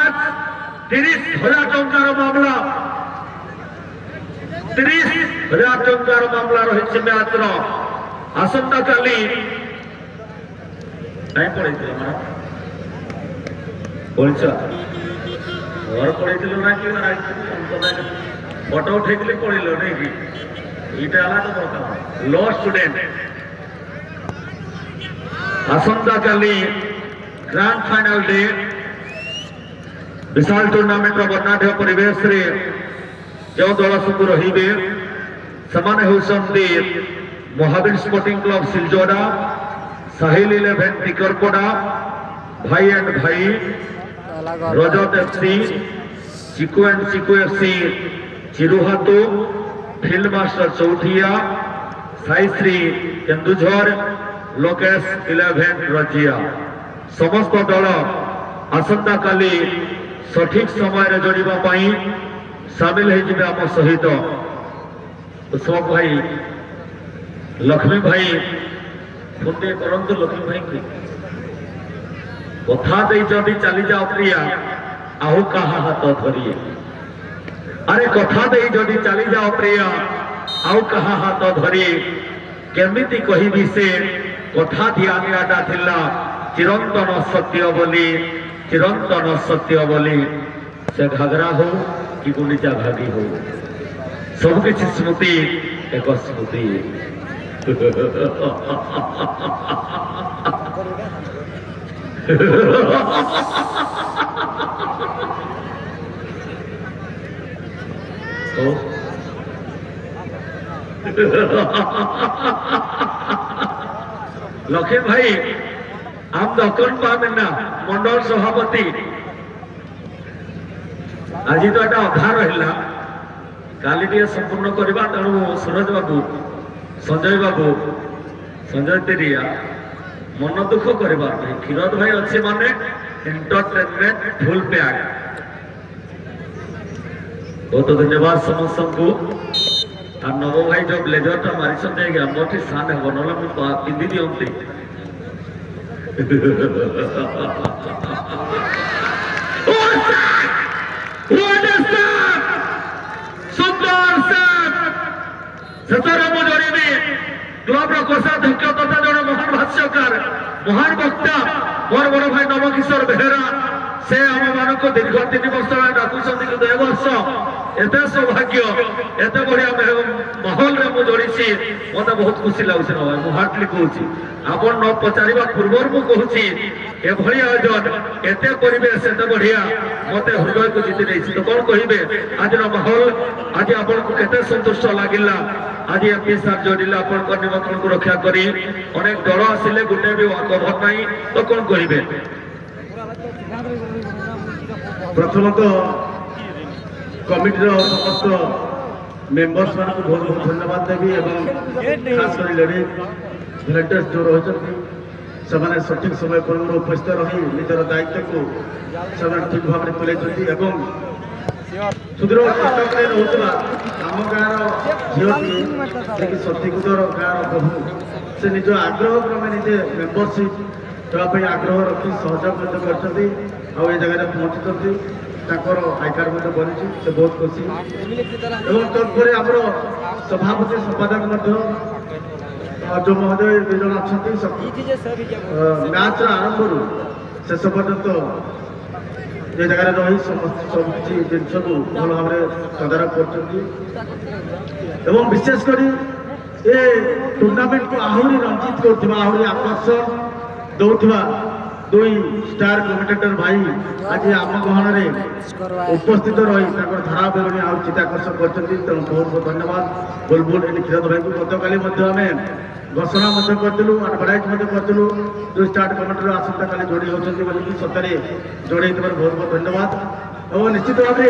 Match 30,000 টঙ্কার মামলা 30,000 টঙ্কার মামলা রয়েছে ম্যাচর আসন্তকালি নাই পড়েছিল আমার বলছ ঘর পড়েছিল নাকি ফটো উঠেছিলে পড়িল নাকি এটা আলাদা কথা ল স্টুডেন্ট আসন্তকালি ग्रांड फाइनल डे विशाल टूर्नामेंट वर्णाढ़ परिवेश रे जो दल सब रे से Mahavir sporting club Siljoda Sahil 11 Tikarpada Bhai and Bhai Rajat FC Chiku and Chiku FC Chiruhatu field master Chauthia Saishree Keonjhar Lokesh 11 Rajia समस्त दल आसंता काली सठिक समय जोड़वा सामिल आम सहित उत्सव भाई लक्ष्मी भाई फोटे करंतु लक्ष्मी भाई की कथा दे जदि चली जाओ प्रिया आहु कहा हाथ धरिए अरे कथा दे जदि चली जाओ प्रिया आहु कहा हाथ धरिए केमिति कहिबी से कथा दिया दियाटा थिला चिरंतन सत्य बोली से घाघरा हो कि गुंडीचा घाटी हो सब किसी स्मृति एक स्मृति लक्ष्मी भाई हम दक्षिण पामेना मंडल सभापति आज तो एटा अधा रहा काली टे संपूर्ण करवा तेणु सूरज बाबू संजय तेरिया मन दुख करवा क्षीरद भाई अच्छे माने एंटरटेनमेंट फुल पैक बहुत धन्यवाद समस्त को नव भाई जो ब्लेजर मारी मोटी सान हे ना पिंधि दिखती क्लब कोषाध्यक्ष तथा जड़े महान भाष्यकार महान वक्ता मोर बड़ भाई नवकिशोर बेहेरा से आम मान दीर्घ 3 वर्ष डाकुंट कि 2 वर्ष एत सौभाग्य एत बढ़िया माहौल में मुझे जोड़ी मत बहुत खुशी लगुच मुझे हार्टली कहूँ आप न पचार पूर्व मुझे एभली आयोजन एत परिवेश एत बढ़िया मत हृदय को जीति नहीं तो कौन कहे आज माहौल आज आपको केते संतुष्ट लगिला आज एमपी सार जोड़िले आप निमंत्रण को रक्षा करी अनेक दल आसिले गोटे भी कभर ना तो कौन कहे प्रथमत कमिटी समस्त मेंबर्स मान को बहुत बहुत धन्यवाद देवी एवं खास कर लेडी वॉलंटियर्स जो रही से सठिक समय पर उपस्थित रही निजर दायित्व को ठीक भाव में तुले सुदूर कटक रोला आम गाँव झील सतीकुदर गाँव बहु से निज आग्रह क्रमे निजे मेम्बरशिप देवाई आग्रह रखी सहयोग कर जगह पहुँची आई कार्ड बनी से बहुत खुशी एवं तत्पर आम सभापति संपादक जो महोदय 2 जन अच्छा मैच आरंभ शेष पर्यंत ये जगह रही सब किसी जिन को भल भाव तदारख कर विशेषकर ये टूर्नामेंट को आहरी रंजित कर आकर्षण दौरा 2 स्टार कमेंटेटर भाई आज आम गहन उपस्थित रही धारा बेलणी आ चित्ताकर्षण कर बहुत बहुत धन्यवाद बुलबुल क्षीरद भाई को गतकाली आम घोषणा करूँ आडभटाइज करूँ जो स्टार्ट कमेंटर आसंता काली जोड़ी होती सतरे जोड़े बहुत बहुत धन्यवाद और निश्चित भाव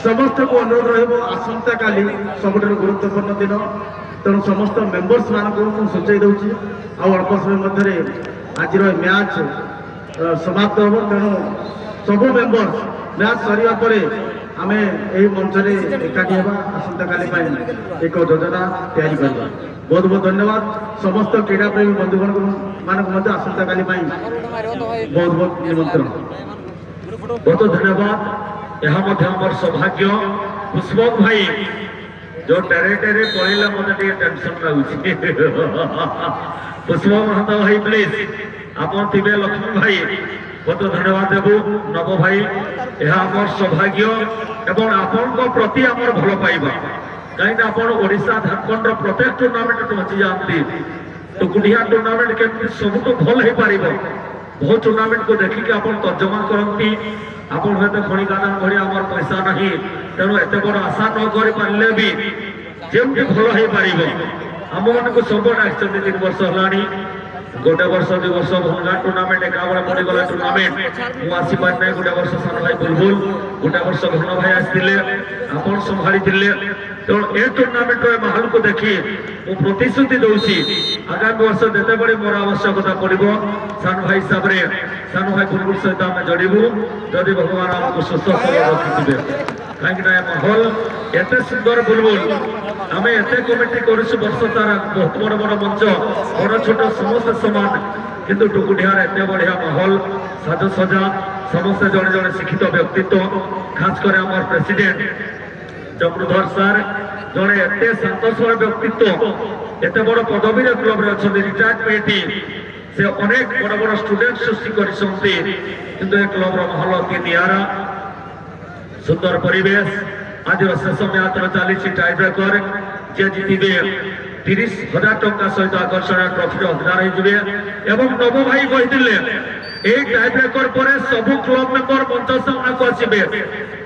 समस्त को अनुरोध रसंता काली सबुठ गुरुत्वपूर्ण दिन तेणु समस्त मेंबर्स मान सूचाई दूसरी अल्प समय मध्य आज मैच समाप्त हम तेणु सब मेंबर्स मैच सरिया पर आम यही मंच एकाठी होगा आसंता काली एक योजना तैयारी करवा बहुत बहुत धन्यवाद समस्त क्रीड़ा प्रेमी बंधुगण मानक आसंता काली बहुत बहुत निमंत्रण बहुत धन्यवाद। यह आम सौभाग्य पुष्पक भाई जो टेरे टेरे पड़े मत टेंशन लगुच पुष्पक महंत भाई प्लीज आप लक्ष्मी भाई बहुत धन्यवाद देवु नव भाई यह आम सौभाग्य एवं आपण प्रति आम भल पाइबा कहीं ओडिशा झारखंड प्रत्येक टूर्णामेंट पहुंची जाती टुकुटिया टूर्णामेंट केमती सब भल हो पार बहुत टूर्णामेंट को देखिए आप तर्जमा करती आपन हते खणिकादान भलिया आमर पैसा नहीं तेणु एत बड़ आशा न कर पारे भी जमी भल हो पार आम मान को सब डाक 3 वर्ष है गोटे वर्ष 2 वर्ष भंगा टूर्णामेंट एका बेले पड़गला टूर्णामेंट मुझे आसीपार ना गोटे वर्ष सान भाई बुलबुल गोटे वर्ष घन भाई आसते आपन संभाली तेणु ए टूर्णामेंट माहौल को देखी मु प्रतिश्रुति दूसरी आगामी वर्ष जिते बड़े मोर आवश्यकता पड़ो सान भाई हिसाब से सान भाई बुलबुल सहित आम जड़बू जदि भगवान आमको सुस्थ रखिथे कहीं माहौल एत सुंदर बुलबुल आम एत कमिटी कर वर्ष तारा बहुत बड़ बड़ मंच बड़ छोट समस्त समान किंतु टुकुटियार एत बढ़िया माहौल साजसजा समस्त जड़े जड़े शिक्षित व्यक्तित्व खासकर आम प्रेसिडेंट चक्रधर सार जड़े एत शांतस्वभाव व्यक्तित्व एत बड़ पदवी क्लब रिटायर्ड पेटी से अनेक बड़ बड़ स्टूडेंट सृष्टि कर क्लब माहौल अति निरा सुंदर परिवेश आज शेष मैच चली टाई ब्रेकर जे जीतबे 30,000 टंका सहित आकर्षण ट्रॉफी हकदार हो नव भाई कहते टाई ब्रेकर पर सबू क्लब मेंबर मंच सामना को आसबे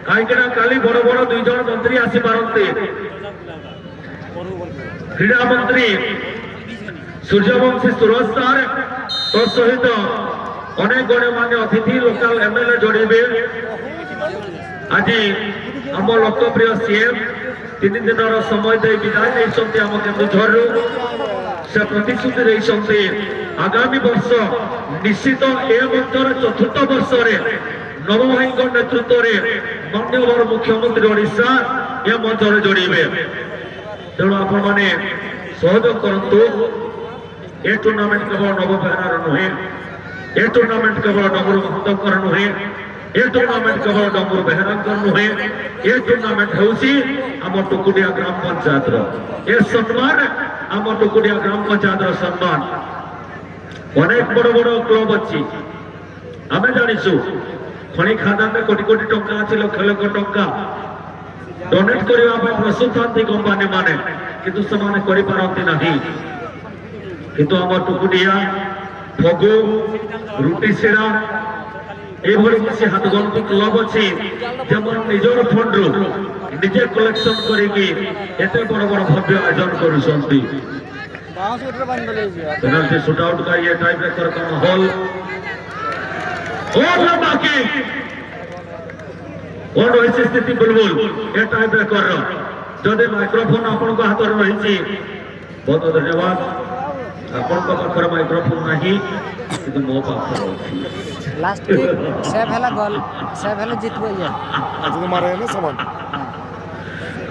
कहीं काली बड़ बड़ 2 जन मंत्री आसीपारती क्रीड़ा मंत्री सूर्यवंशी सुरज सार तो सहित अनेक गण्यमान्य अतिथि लोकल एमएलए जोड़े आज आम लोकप्रिय सीएम 3 दिन समय दे विदाय नहीं आम केन्दुझर से प्रतिश्रुति देते आगामी वर्ष निश्चित ए मंचर 4th वर्ष नव भाई नेतृत्व में माननीय मुख्यमंत्री ओडिशा ए मंचर जोड़े तेणु आपण मैंने सहयोग करतु ए टूर्णामेंट केवल नव बेहरार नुहे ए टूर्णामेंट केवल डमरू महंतर नुहे ए टूर्णामेंट केवल डमरू बेहरांकर नुहे ए टूर्णामेंट होउसी आम टुकुटिया ग्राम पंचायत ए सम्मान आम टुकुटिया ग्राम पंचायत सम्मान अनेक बड़ बड़ क्लब अच्छी आम जाचु खଣି खादान में कोटी कोटी टंका अच्छी लक्ष लक्ष टंका डोनेट करने प्रस्तुत था कंपानी माने किंतु समाने करि पारंती नाही किंतु आम टुकुटिया फगु रुटी सेरा एभली किसी हाथ गंतु क्लब अच्छी जब निजर फंड रु निजे कलेक्शन करिकी एते बड़ बड़ भव्य आयोजन करुछंती पेनाल्टी शूट आउट का ये टाई ब्रेकर का माहौल और बाकी और रही स्थिति बुलबुल ए टाई ब्रेकर जदि माइक्रोफोन आपण हाथ में रही बहुत धन्यवाद आपण पाखर माइक्रोफोन नहीं कि मो पाखर लास्ट सेव हैला गोल सेव हैला जितबो या आज मारे ना समान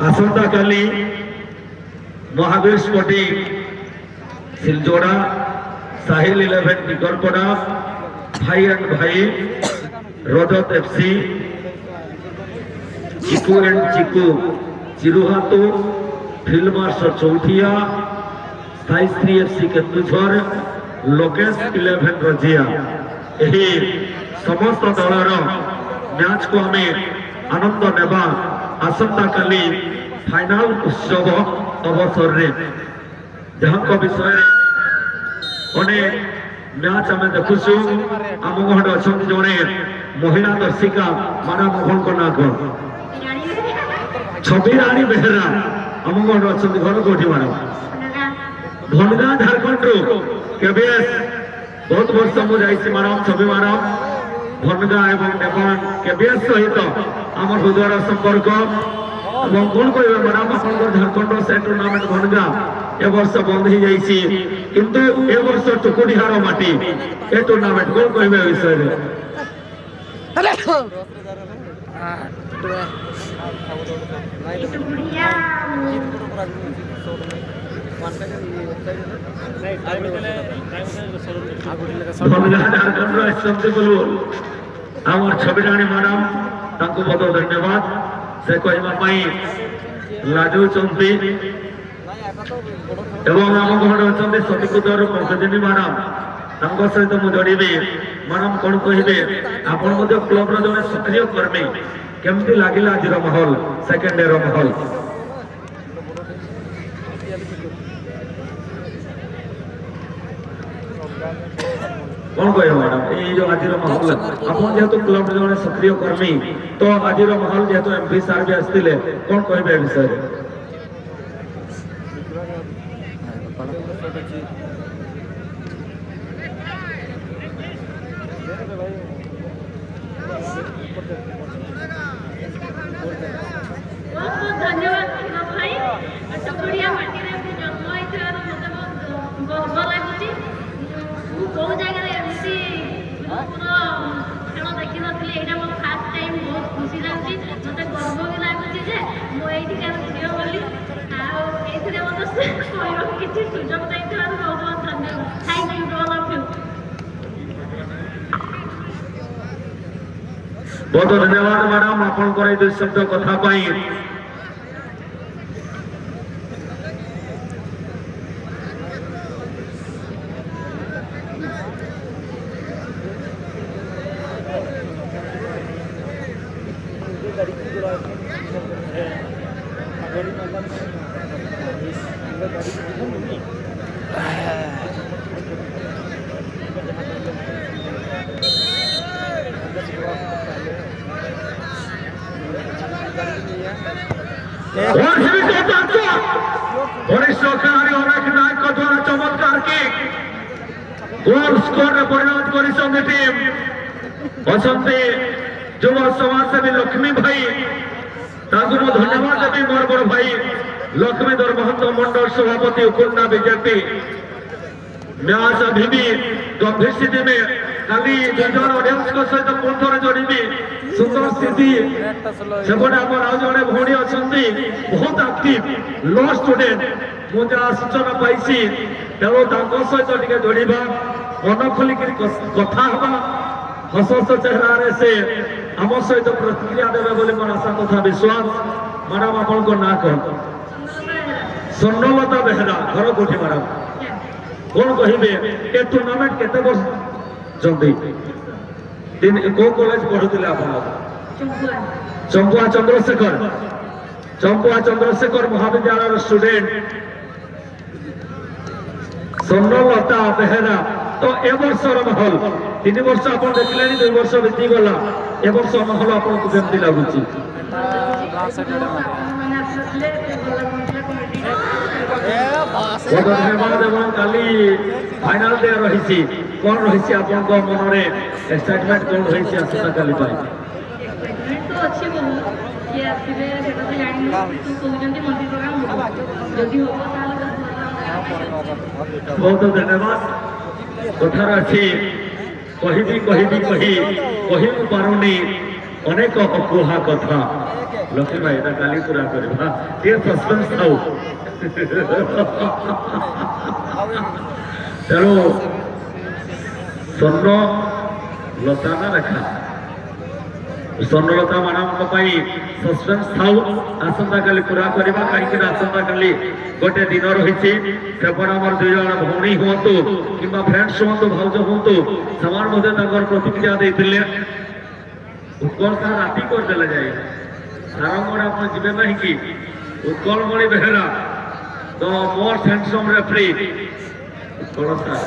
आसंता काली Mahavir sporting सिलजोड़ा Sahil 11 Tikarpada Bhai and Bhai Rajat FC Chiku and Chiku Chiruhatu field marshal Chauthia स्थायी श्री एफसी केन्दुझर लोकेश 11 रजिया यही समस्त दलर मैच को आम आनंद नेबा आसंता काली फाइनल उत्सव अवसर रे जहाँ विषय अनेक मैच आम देखुचु आम घर अच्छा जड़े महिला दर्शिका माना मोहन को ना छवि रानी बेहरा आम घर अच्छा घर कौटी मार भनगा झारखंड रू केबीएस बहुत वर्ष मुझे माराम छवि माराम भनगा एवं नेपाल केबीएस सहित आम हृदय संपर्क कौन कह मैडम आप झारखंड से टूर्णामेंट भनगा ए वर्ष बंद हो जाइए किंतु ए वर्ष टुकुटियार माटी ए टूर्णामेंट कौन कह विषय झारखंड আমার ছবিরাণী ম্যাডাম তাଙ୍କୁ ବହୁତ ଧନ୍ୟବାଦ ସେ କହିବା ପାଇଁ ଲାଜୁଛନ୍ତି ଏବଂ ଆମ ଘରେ ଅଛନ୍ତି ସତୀକୁଦର ପଙ୍କଜିନୀ ମ୍ୟାଡାମ ତାଙ୍କ ସହିତ ମୁଁ ଯୋଡ଼ିବି ମ୍ୟାଡାମ କଣ କହିବେ ଆପଣ ମଧ୍ୟ କ୍ଲବର ଜଣେ ସକ୍ରିୟ କର୍ମୀ କେମିତି ଲାଗିଲା ଆଜିର ମାହୋଲ ସେକେଣ୍ଡ ଡେର ମାହୋଲ कौन कहे मैडम ये जो आज माहौल अपन जेहेतु क्लब जड़े सक्रिय कर्मी तो आज माहौल जेहेतु एमपी सार भी आसते कौन कहे विषय धन्यवाद भाई टकड़िया माटी रे जन्म होइथिबार मते गर्व लागुची मु को जगह एमसी पूरा खेल देखि नथले एटा मो फर्स्ट टाइम बहुत खुशी लागुची मते गर्व भी लागुची जे मो एठी का झियो बोली आ एथिरे मते कोइरो किछि सुजोग दैथिबार बहुत बहुत धन्यवाद thank you to all of you बहुत धन्यवाद मैडम आपन करे दुई शब्द कथा पाई वरिष्ठ खिलाड़ी अनेक नायक द्वारा चमत्कार की गोल स्कोर में परिणत कर टीम बसंती युव समाजसेवी लक्ष्मी भाई धन्यवाद देवी मोर बड़ भाई लक्ष्मीधर महंत मंडल सभापति उकुंडा बीजेपी मैच अभी भी गंभीर स्थिति में खाली दुजन ऑडियंस सहित पुणी थोड़े जोड़ी सुंदर स्थिति सेपटे आम आउ जड़े भौणी अच्छा बहुत एक्टिव लो स्टूडेंट मुझे जहाँ सूचना पाई तेणु सहित टे जोड़ा मन खोलिक कथा हवा हस हस चेहरा से आम सहित प्रतिक्रिया देवे बोली मोर आशा तथा विश्वास मैडम आपण ना कौन स्वर्णलता बेहरा घर कौटी मैडम कौन कहे ए टूर्णामेंट केते वर्ष को कॉलेज पढ़ुले आप चंपुआ चंद्रशेखर महाविद्यालय स्टूडेंट स्वर्णलता बेहरा तो ए वर्षर माहौल 3 वर्ष आप देखले 2 वर्ष बीती गला ए वर्ष माहौल आपको केमती लगुच धन्यवाद एवं काली फाइनल डे रही कौन रही आपण मन में एक्साइटमेंट कौन रही आसता काली तो अच्छी बहुत ये आसीबे सेटा तो जानि तू कहउजंती मंदिर प्रोग्राम हो जदी हो ताले बहुत धन्यवाद कथार अच्छी कही पारुनी अनेक अकुहा कथा लक्ष्मी भाई काली पूरा करवा ये सस्पेंस था तेणु स्वर्ण लता ना रेखा स्वर्णलता मैडम सस्पेंस था आसंता काली पूरा करवा कहीं आसंता काली गोटे दिन रही आमर 2 जन भौणी हूँ कि फ्रेंड्स हूँ भाज हूँ से प्रतिक्रिया देते उत्कल सार राति करदे जाए सारंगढ़ आप जीवे ना कि उत्कल मणि बेहरा तो मोर हैंडसम रेफरी उत्कल सार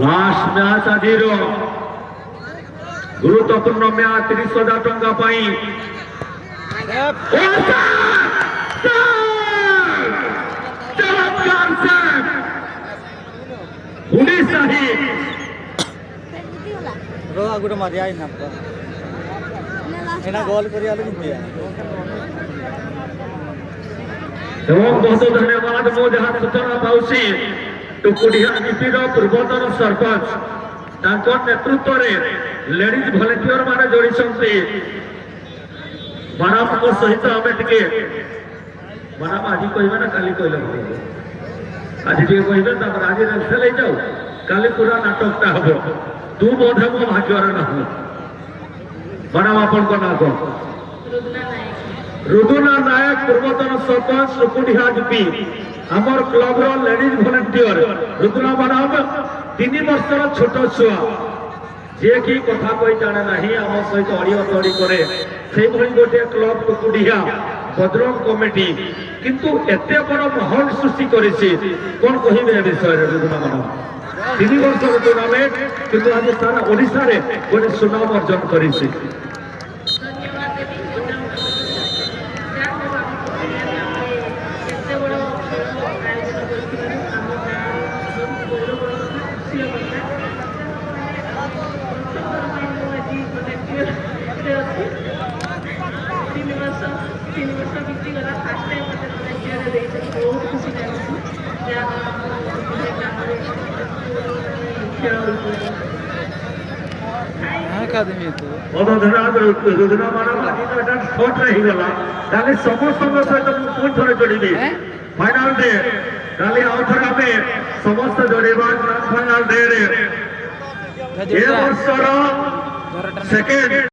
लास्ट मैच आज गुरुत्वपूर्ण मैच 30,000 टंका चमत्कार से उड़ीसा ही गोटे मरिया गोल कर बहुत धन्यवाद मो जहाँ सूचना पाऊसी टुकुड़िया नीतिर पूर्वतन सरपंच नेतृत्व में लेडीज भलेंटियर माने जोड़ी मैडम सहित आम टे मैडम आज कह ना काली कहले আজ টিকে কইবে তারপরে আজ রেলসে লই যাও কালি পুরা নাটকটা হবো তু বোধে মো ভাগ্যর না হো বনাম আপন কোন না কো রুদুনা নায়ক পূর্বতন সরপঞ্চ সুকুডিহা জিপি আমার ক্লবর লেডিজ ভলেন্টিয়র রুদুনা বনাম 3 বর্ষর ছোট ছুয়া যে কি কথা কই জানে নাহি আমার সহিত অডিও তড়ি করে সেই ভଳି গোটে ক্লব টুকুডিহা বদ্রং কমিটি কিন্তু এতে বড় মহল সৃষ্টি করেছে কোন কহিবে এ বিষয়ে রুদুনা বনাম 3 বর্ষর টুর্নামেন্ট কিন্তু আজ সারা ওড়িশারে গোটে সুনাম অর্জন করেছে ধন্যবাদ দেবী যা হোক এতে বড় আয়োজন করছিলেন আমার গৌরব খুশির কথা ତିନି ବର୍ଷ ବିତିଗଲା ଫାର୍ଷ୍ଟ ଟାଇମ୍ ମୋତେ ଭଲେଣ୍ଟିୟର ଦେଇଛନ୍ତି ବହୁତ ଖୁସି ଲାଗୁଛି ଯାହା ଗ୍ରାମରେ ଖେଳ ହେଉଛି একাডেমি তো রুদুনা বনাম আজ তো এটা শর্ট রহিগলা তাহলে সমস্তଙ୍କ সହିତ ମୁଁ ପୁଣି ଥରେ ଯୋଡ଼ିବି ଫାଇନାଲ ଡେ କାଲି ଆଉ ଥରେ ଆମେ ସମସ୍ତେ ଯୋଡ଼ିବା ଗ୍ରାଣ୍ଡ ଫାଇନାଲ ଡେ ରେ ଏ ବର୍ଷର ସେକେଣ୍ଡ